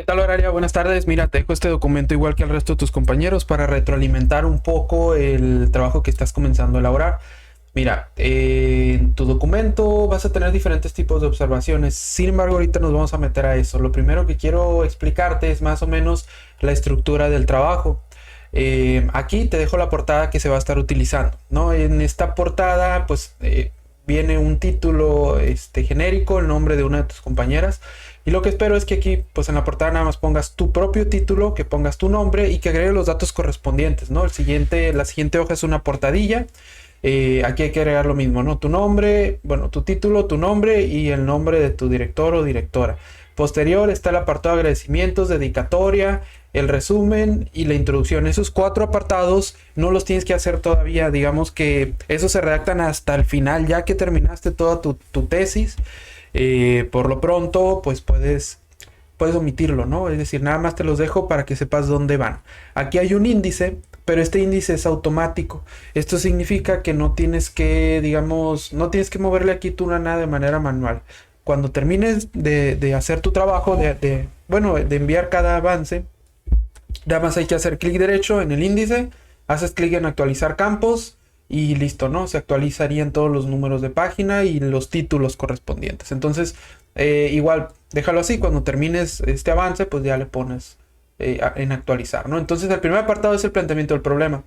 ¿Qué tal, Horaria? Buenas tardes. Mira, te dejo este documento igual que al resto de tus compañeros para retroalimentar un poco el trabajo que estás comenzando a elaborar. Mira, en tu documento vas a tener diferentes tipos de observaciones. Sin embargo, ahorita nos vamos a meter a eso. Lo primero que quiero explicarte es más o menos la estructura del trabajo. Aquí te dejo la portada que se va a estar utilizando, ¿no? En esta portada, pues viene un título genérico, el nombre de una de tus compañeras. Y lo que espero es que aquí, pues en la portada nada más pongas tu propio título, que pongas tu nombre y que agregues los datos correspondientes, ¿no? La siguiente hoja es una portadilla. Aquí hay que agregar lo mismo, ¿no? Tu nombre, bueno, tu título, tu nombre y el nombre de tu director o directora. Posterior está el apartado de agradecimientos, dedicatoria, el resumen y la introducción. Esos cuatro apartados no los tienes que hacer todavía. Digamos que esos se redactan hasta el final, ya que terminaste toda tu tesis. Por lo pronto, pues puedes omitirlo, ¿no? Es decir, nada más te los dejo para que sepas dónde van. Aquí hay un índice, pero este índice es automático. Esto significa que no tienes que, digamos, no tienes que moverle aquí tú nada de manera manual. Cuando termines de hacer tu trabajo, bueno, de enviar cada avance, nada más hay que hacer clic derecho en el índice, haces clic en actualizar campos y listo, ¿no? Se actualizarían todos los números de página y los títulos correspondientes. Entonces, igual, déjalo así. Cuando termines este avance, pues ya le pones en actualizar, ¿no? Entonces, el primer apartado es el planteamiento del problema.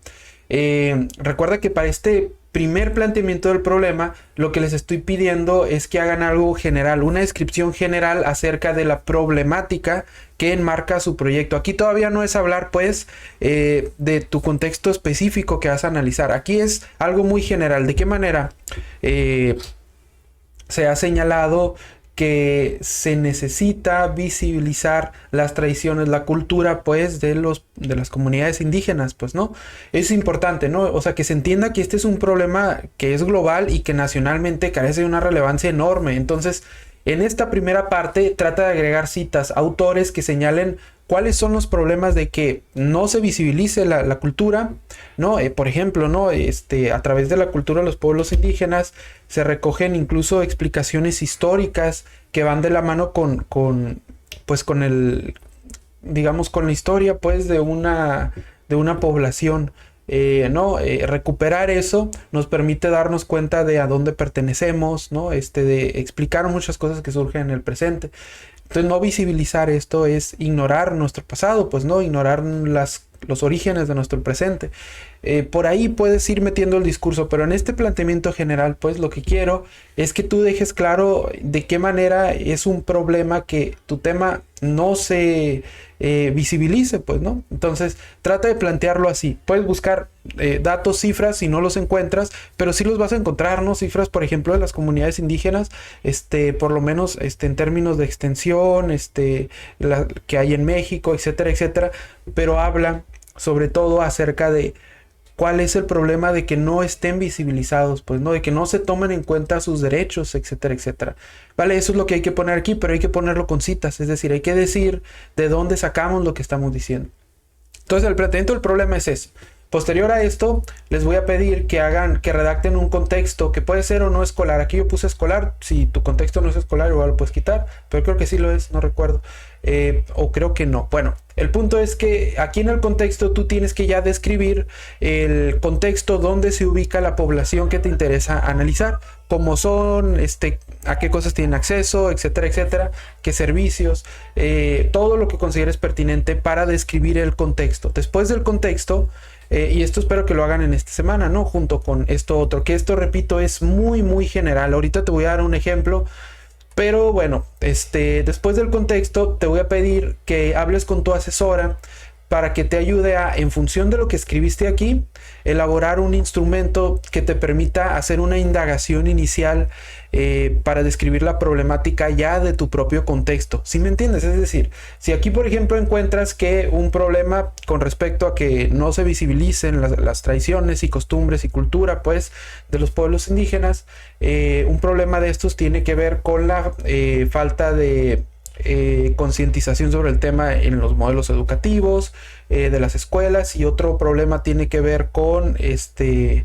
Recuerda que para este primer planteamiento del problema, lo que les estoy pidiendo es que hagan algo general, una descripción general acerca de la problemática que enmarca su proyecto. Aquí todavía no es hablar, pues, de tu contexto específico que vas a analizar. Aquí es algo muy general. ¿De qué manera se ha señalado que se necesita visibilizar las tradiciones, la cultura, pues, de las comunidades indígenas, pues, ¿no? Es importante, ¿no? O sea, que se entienda que este es un problema que es global y que nacionalmente carece de una relevancia enorme. Entonces, en esta primera parte trata de agregar citas, autores que señalen cuáles son los problemas de que no se visibilice la cultura, ¿no? Por ejemplo, ¿no? A través de la cultura de los pueblos indígenas se recogen incluso explicaciones históricas que van de la mano pues con digamos, con la historia, pues, de una población. ¿No? Recuperar eso nos permite darnos cuenta de a dónde pertenecemos, ¿no? De explicar muchas cosas que surgen en el presente. Entonces, no visibilizar esto es ignorar nuestro pasado, pues, no, ignorar los orígenes de nuestro presente. Por ahí puedes ir metiendo el discurso, pero en este planteamiento general, pues, lo que quiero es que tú dejes claro de qué manera es un problema que tu tema no se visibilice, pues, ¿no? Entonces, trata de plantearlo así. Puedes buscar datos, cifras, si no los encuentras, pero sí los vas a encontrar, ¿no? Cifras, por ejemplo, de las comunidades indígenas, por lo menos, en términos de extensión, que hay en México, etcétera, etcétera, pero habla sobre todo acerca de cuál es el problema de que no estén visibilizados, pues, ¿no? De que no se tomen en cuenta sus derechos, etcétera, etcétera. Vale, eso es lo que hay que poner aquí, pero hay que ponerlo con citas, es decir, hay que decir de dónde sacamos lo que estamos diciendo. Entonces, el planteamiento del problema es eso. Posterior a esto, les voy a pedir que redacten un contexto que puede ser o no escolar. Aquí yo puse escolar. Si tu contexto no es escolar, igual lo puedes quitar, pero creo que sí lo es, no recuerdo. O creo que no. Bueno, el punto es que aquí en el contexto tú tienes que ya describir el contexto donde se ubica la población que te interesa analizar, cómo son, a qué cosas tienen acceso, etcétera, etcétera, qué servicios, todo lo que consideres pertinente para describir el contexto. Después del contexto, y esto espero que lo hagan en esta semana, ¿no? Junto con esto otro, que esto, repito, es muy, muy general. Ahorita te voy a dar un ejemplo. Pero bueno, después del contexto te voy a pedir que hables con tu asesora para que te ayude a, en función de lo que escribiste aquí, elaborar un instrumento que te permita hacer una indagación inicial para describir la problemática ya de tu propio contexto. ¿Sí me entiendes? Es decir, si aquí, por ejemplo, encuentras que un problema con respecto a que no se visibilicen las tradiciones y costumbres y cultura, pues, de los pueblos indígenas, un problema de estos tiene que ver con la falta de concientización sobre el tema en los modelos educativos de las escuelas, y otro problema tiene que ver con el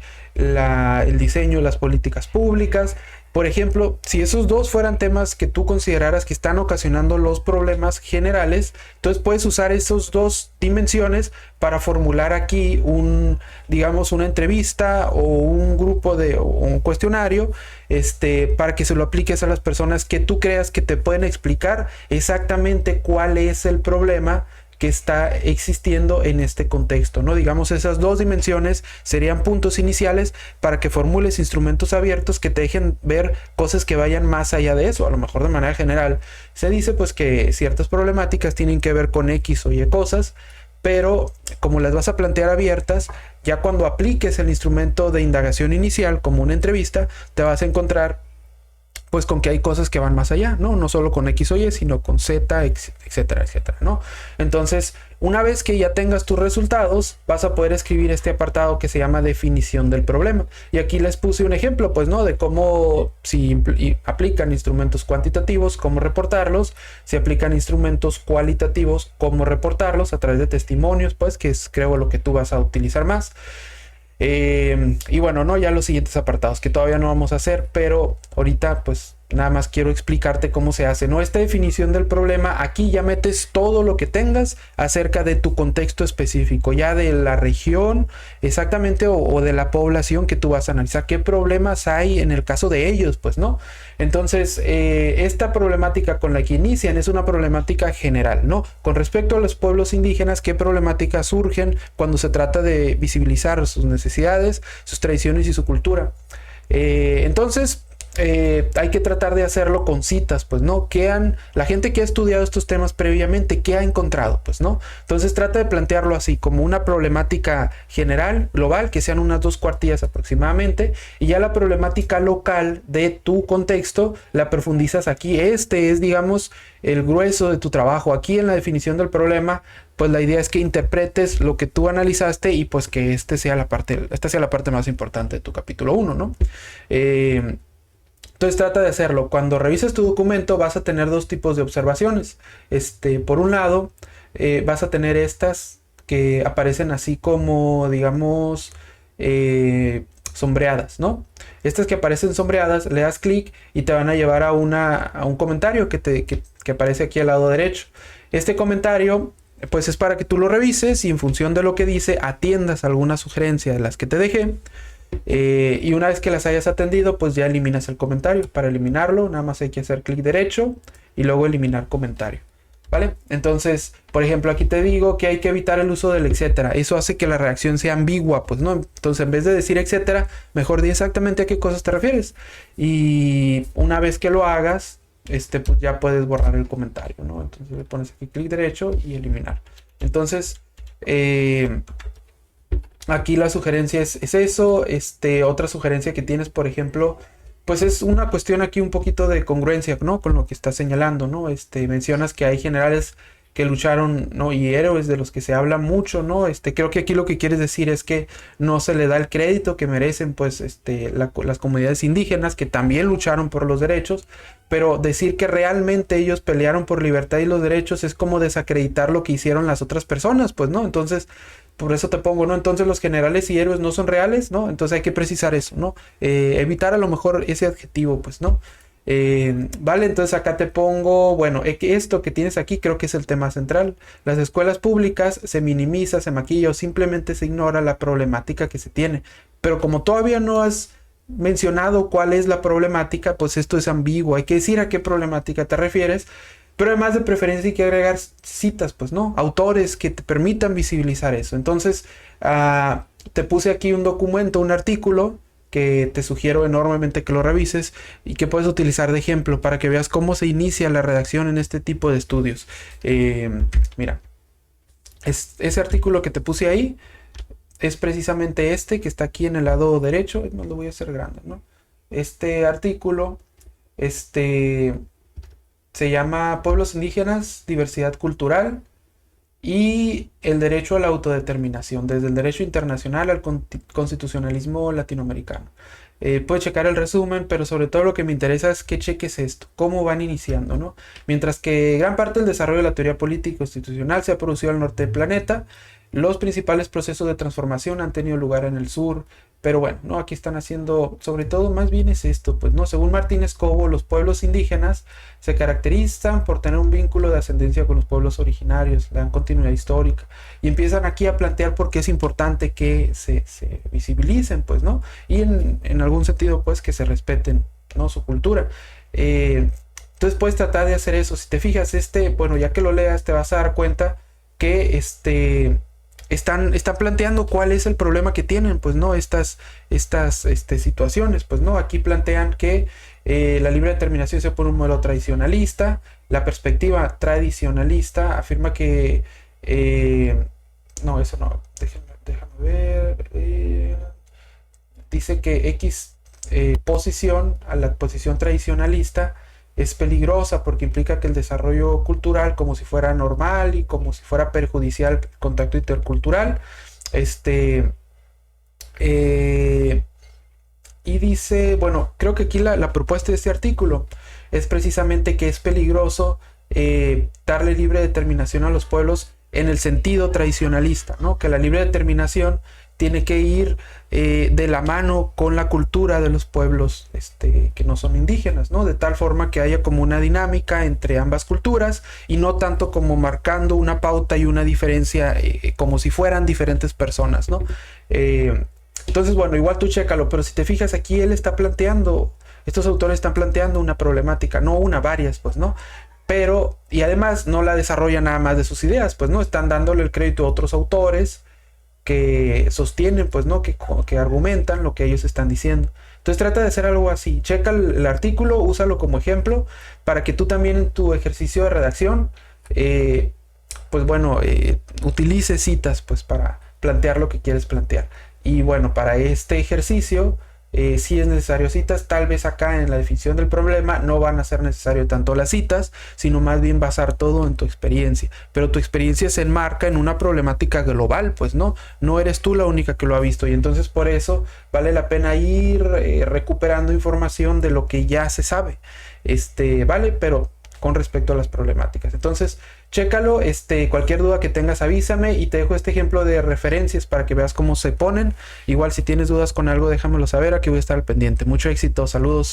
diseño de las políticas públicas, Por ejemplo, si esos dos fueran temas que tú consideraras que están ocasionando los problemas generales, entonces puedes usar esas dos dimensiones para formular aquí digamos, una entrevista o un grupo o un cuestionario, para que se lo apliques a las personas que tú creas que te pueden explicar exactamente cuál es el problema que está existiendo en este contexto, ¿no? Digamos, esas dos dimensiones serían puntos iniciales para que formules instrumentos abiertos que te dejen ver cosas que vayan más allá de eso. A lo mejor de manera general se dice pues que ciertas problemáticas tienen que ver con X o Y cosas, pero como las vas a plantear abiertas, ya cuando apliques el instrumento de indagación inicial como una entrevista, te vas a encontrar pues con que hay cosas que van más allá, ¿no? No solo con X o Y, sino con Z, etcétera, etcétera, ¿no? Entonces, una vez que ya tengas tus resultados, vas a poder escribir este apartado que se llama definición del problema. Y aquí les puse un ejemplo, pues, ¿no? De cómo si aplican instrumentos cuantitativos, cómo reportarlos, si aplican instrumentos cualitativos, cómo reportarlos a través de testimonios, pues, que es, creo, lo que tú vas a utilizar más. Y bueno, no, ya los siguientes apartados que todavía no vamos a hacer, pero ahorita pues nada más quiero explicarte cómo se hace, ¿no? Esta definición del problema, aquí ya metes todo lo que tengas acerca de tu contexto específico, ya de la región exactamente o de la población que tú vas a analizar, qué problemas hay en el caso de ellos, pues, ¿no? Entonces, esta problemática con la que inician es una problemática general, ¿no? Con respecto a los pueblos indígenas, ¿qué problemáticas surgen cuando se trata de visibilizar sus necesidades, sus tradiciones y su cultura? Entonces, hay que tratar de hacerlo con citas, pues, ¿no? La gente que ha estudiado estos temas previamente, ¿qué ha encontrado? Pues, ¿no? Entonces trata de plantearlo así, como una problemática general, global, que sean unas 2 cuartillas aproximadamente, y ya la problemática local de tu contexto la profundizas aquí. Este es, digamos, el grueso de tu trabajo. Aquí en la definición del problema, pues la idea es que interpretes lo que tú analizaste y pues que esta sea la parte más importante de tu capítulo 1, ¿no? Entonces trata de hacerlo. Cuando revises tu documento vas a tener 2 tipos de observaciones. Por un lado, vas a tener estas que aparecen así como, digamos, sombreadas, ¿no? Estas que aparecen sombreadas, le das clic y te van a llevar a un comentario que aparece aquí al lado derecho. Este comentario pues es para que tú lo revises y en función de lo que dice atiendas alguna sugerencia de las que te dejé. Y una vez que las hayas atendido, pues ya eliminas el comentario. Para eliminarlo, nada más hay que hacer clic derecho y luego eliminar comentario, ¿vale? Entonces, por ejemplo, aquí te digo que hay que evitar el uso del etcétera. Eso hace que la reacción sea ambigua, pues, ¿no? Entonces, en vez de decir etcétera, mejor di exactamente a qué cosas te refieres. Y una vez que lo hagas, pues ya puedes borrar el comentario, ¿no? Entonces le pones aquí clic derecho y eliminar. Entonces, aquí la sugerencia es eso. Otra sugerencia que tienes, por ejemplo, pues es una cuestión aquí un poquito de congruencia, ¿no? Con lo que estás señalando, ¿no? Mencionas que hay generales que lucharon, ¿no? Y héroes de los que se habla mucho, ¿no? Creo que aquí lo que quieres decir es que no se le da el crédito que merecen, pues, las comunidades indígenas que también lucharon por los derechos, pero decir que realmente ellos pelearon por libertad y los derechos es como desacreditar lo que hicieron las otras personas, pues, ¿no? Entonces, por eso te pongo, ¿no? Entonces los generales y héroes no son reales, ¿no? Entonces hay que precisar eso, ¿no? Evitar a lo mejor ese adjetivo, pues, ¿no? Vale, entonces acá te pongo, bueno, esto que tienes aquí creo que es el tema central. Las escuelas públicas se minimiza, se maquilla o simplemente se ignora la problemática que se tiene. Pero como todavía no has mencionado cuál es la problemática, pues esto es ambiguo. Hay que decir a qué problemática te refieres. Pero además de preferencia hay que agregar citas, pues, ¿no? Autores que te permitan visibilizar eso. Entonces, te puse aquí un documento, un artículo que te sugiero enormemente que lo revises y que puedes utilizar de ejemplo para que veas cómo se inicia la redacción en este tipo de estudios. Mira, ese artículo que te puse ahí es precisamente que está aquí en el lado derecho. No lo voy a hacer grande, ¿no? Este artículo, se llama Pueblos Indígenas, Diversidad Cultural y el derecho a la autodeterminación, desde el derecho internacional al constitucionalismo latinoamericano. Puedes checar el resumen, pero sobre todo lo que me interesa es que cheques esto, cómo van iniciando, ¿no? Mientras que gran parte del desarrollo de la teoría política constitucional se ha producido al norte del planeta, los principales procesos de transformación han tenido lugar en el sur, Pero bueno, no, aquí están haciendo, sobre todo más bien es esto, pues no, según Martínez Cobo, los pueblos indígenas se caracterizan por tener un vínculo de ascendencia con los pueblos originarios, le dan continuidad histórica y empiezan aquí a plantear por qué es importante que se visibilicen, pues, ¿no? Y en algún sentido, pues, que se respeten, ¿no? Su cultura. Entonces puedes tratar de hacer eso. Si te fijas, bueno, ya que lo leas, te vas a dar cuenta que están planteando cuál es el problema que tienen, pues, ¿no? Estas situaciones, pues, ¿no? Aquí plantean que la libre determinación se pone un modelo tradicionalista, la perspectiva tradicionalista afirma que, no, eso no, déjame ver, dice que X posición a la posición tradicionalista es peligrosa porque implica que el desarrollo cultural, como si fuera normal y como si fuera perjudicial el contacto intercultural, y dice, bueno, creo que aquí la propuesta de este artículo es precisamente que es peligroso darle libre determinación a los pueblos en el sentido tradicionalista, ¿no? Que la libre determinación tiene que ir de la mano con la cultura de los pueblos que no son indígenas, ¿no? De tal forma que haya como una dinámica entre ambas culturas y no tanto como marcando una pauta y una diferencia como si fueran diferentes personas, ¿no? Entonces, bueno, igual tú chécalo, pero si te fijas aquí él está planteando, estos autores están planteando una problemática, no una, varias, pues, ¿no? Pero, y además no la desarrollan nada más de sus ideas, pues, ¿no? Están dándole el crédito a otros autores que sostienen, pues, ¿no? Que argumentan lo que ellos están diciendo. Entonces trata de hacer algo así. Checa el artículo, úsalo como ejemplo para que tú también en tu ejercicio de redacción, pues bueno, utilices citas, pues, para plantear lo que quieres plantear. Y bueno, para este ejercicio, si es necesario citas, tal vez acá en la definición del problema no van a ser necesario tanto las citas, sino más bien basar todo en tu experiencia. Pero tu experiencia se enmarca en una problemática global, pues no eres tú la única que lo ha visto, y entonces por eso vale la pena ir recuperando información de lo que ya se sabe, vale, pero con respecto a las problemáticas. Entonces, chécalo, cualquier duda que tengas avísame y te dejo este ejemplo de referencias para que veas cómo se ponen. Igual si tienes dudas con algo déjamelo saber, aquí voy a estar al pendiente. Mucho éxito, saludos.